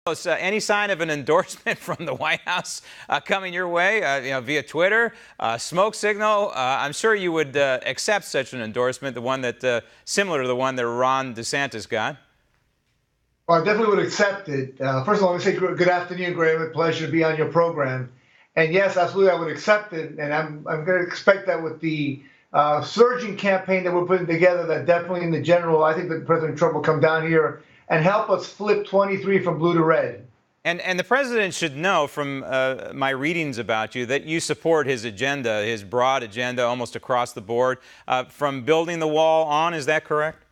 Any sign of an endorsement from the White House coming your way, via Twitter, smoke signal? I'm sure you would accept such an endorsement, the one that similar to the one that Ron DeSantis got. Well, I definitely would accept it. First of all, let me say good afternoon, Graham. A pleasure to be on your program. And yes, absolutely, I would accept it. And I'm going to expect that with the surging campaign that we're putting together, that definitely in the general, I think that President Trump will come down here and help us flip 23 from blue to red. And the president should know from my readings about you that you support his agenda, his broad agenda, almost across the board, from building the wall on. Is that correct?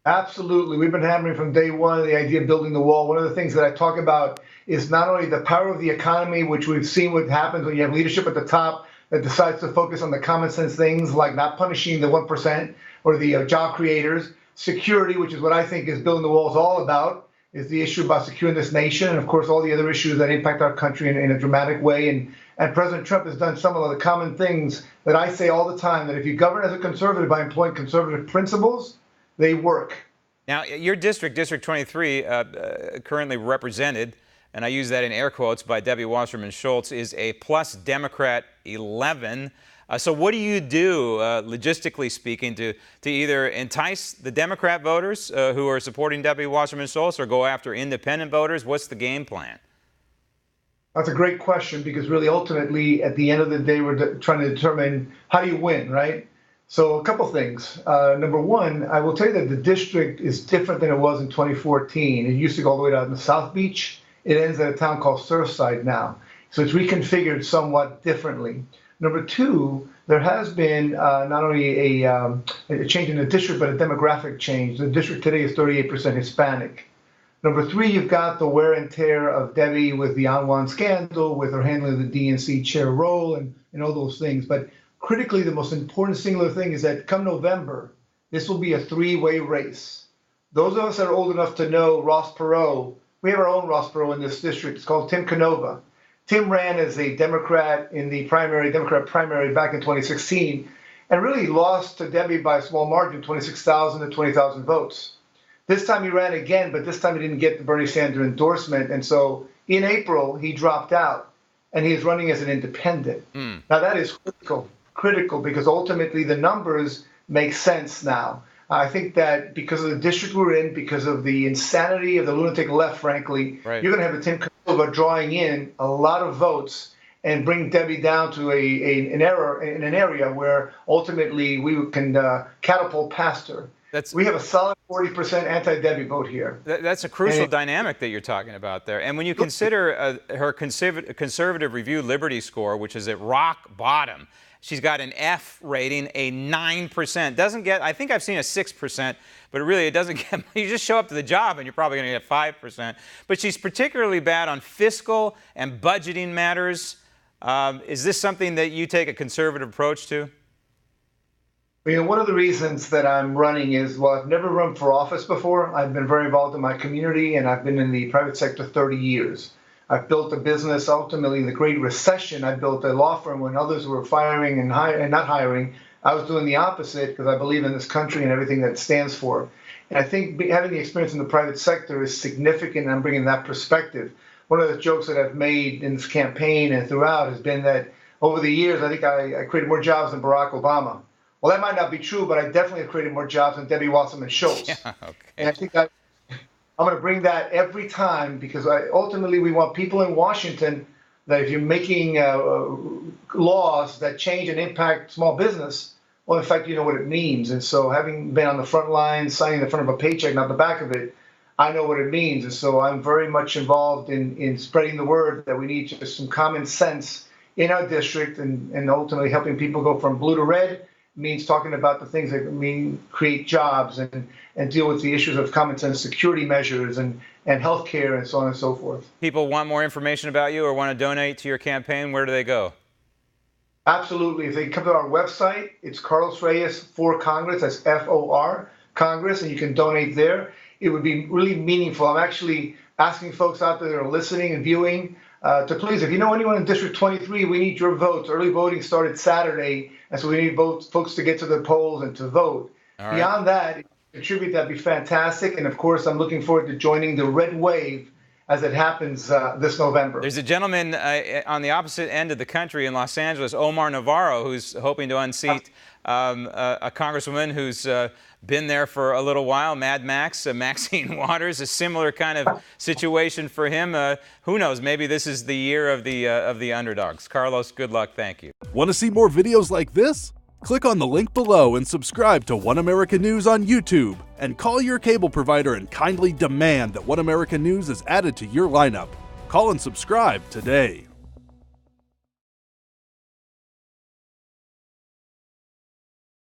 Absolutely. We've been hammering from day one the idea of building the wall. One of the things that I talk about is not only the power of the economy, which we've seen what happens when you have leadership at the top that decides to focus on the common sense things like not punishing the 1% or the job creators. Security, which is what I think is building the wall is all about, is the issue about securing this nation, and of course all the other issues that impact our country in a dramatic way. And President Trump has done some of the common things that I say all the time, that if you govern as a conservative by employing conservative principles, they work. Now, your district, District 23, currently represented, and I use that in air quotes, by Debbie Wasserman Schultz, is a plus Democrat 11. So what do you do, logistically speaking, to either entice the Democrat voters who are supporting Debbie Wasserman Schultz or go after independent voters? What's the game plan? That's a great question, because really ultimately at the end of the day we're trying to determine how do you win, right? So a couple things. Number one, I will tell you that the district is different than it was in 2014. It used to go all the way down to South Beach. It ends at a town called Surfside now. So it's reconfigured somewhat differently. Number two, there has been not only a change in the district, but a demographic change. The district today is 38% Hispanic. Number three, you've got the wear and tear of Debbie with the On1 scandal, with her handling the DNC chair role and all those things. But critically, the most important singular thing is that come November, this will be a three-way race. Those of us that are old enough to know Ross Perot, we have our own Ross Perot in this district. It's called Tim Canova. Tim ran as a Democrat in the Democrat primary back in 2016, and really lost to Debbie by a small margin, 26,000 to 20,000 votes. This time he ran again, but this time he didn't get the Bernie Sanders endorsement. And so in April, he dropped out, and he is running as an independent. Now that is critical, because ultimately the numbers make sense now. I think that because of the district we're in, because of the insanity of the lunatic left, frankly, right, you're going to have a Tim Canova drawing in a lot of votes and bring Debbie down to an area where ultimately we can catapult past her. We have a solid 40% anti-Debbie vote here. That's a crucial dynamic that you're talking about there. And when you consider her conservative review Liberty score, which is at rock bottom, she's got an F rating, a 9%. Doesn't get, I think I've seen a 6%, but really it doesn't get, you just show up to the job and you're probably going to get 5%. But she's particularly bad on fiscal and budgeting matters. Is this something that you take a conservative approach to? You know, one of the reasons that I'm running is, well, I've never run for office before. I've been very involved in my community, and I've been in the private sector 30 years. I've built a business. Ultimately, in the Great Recession, I built a law firm when others were firing and not hiring. I was doing the opposite because I believe in this country and everything that it stands for. And I think having the experience in the private sector is significant, and I'm bringing that perspective. One of the jokes that I've made in this campaign and throughout has been that over the years, I think I created more jobs than Barack Obama. Well, that might not be true, but I definitely have created more jobs than Debbie Wasserman Schultz. Yeah, okay. And I think I'm going to bring that every time, because ultimately we want people in Washington that if you're making laws that change and impact small business, well, in fact, you know what it means. And so having been on the front line, signing the front of a paycheck, not the back of it, I know what it means. And so I'm very much involved in spreading the word that we need just some common sense in our district, and ultimately helping people go from blue to red means talking about the things that mean create jobs and deal with the issues of common sense security measures and healthcare and so on and so forth. People want more information about you or want to donate to your campaign, where do they go? Absolutely. If they come to our website, it's Carlos Reyes for Congress, that's FOR, Congress, and you can donate there. It would be really meaningful. I'm actually asking folks out there that are listening and viewing to please, if you know anyone in District 23, we need your votes. Early voting started Saturday, and so we need folks to get to the polls and to vote. All Beyond right. that, contribute, that'd be fantastic. And of course, I'm looking forward to joining the Red Wave as it happens this November. There's a gentleman on the opposite end of the country in Los Angeles, Omar Navarro, who's hoping to unseat a congresswoman who's been there for a little while, Mad Max, Maxine Waters, a similar kind of situation for him. Who knows? Maybe this is the year of the underdogs. Carlos, good luck. Thank you. Want to see more videos like this? Click on the link below and subscribe to One America News on YouTube. And call your cable provider and kindly demand that One America News is added to your lineup. Call and subscribe today.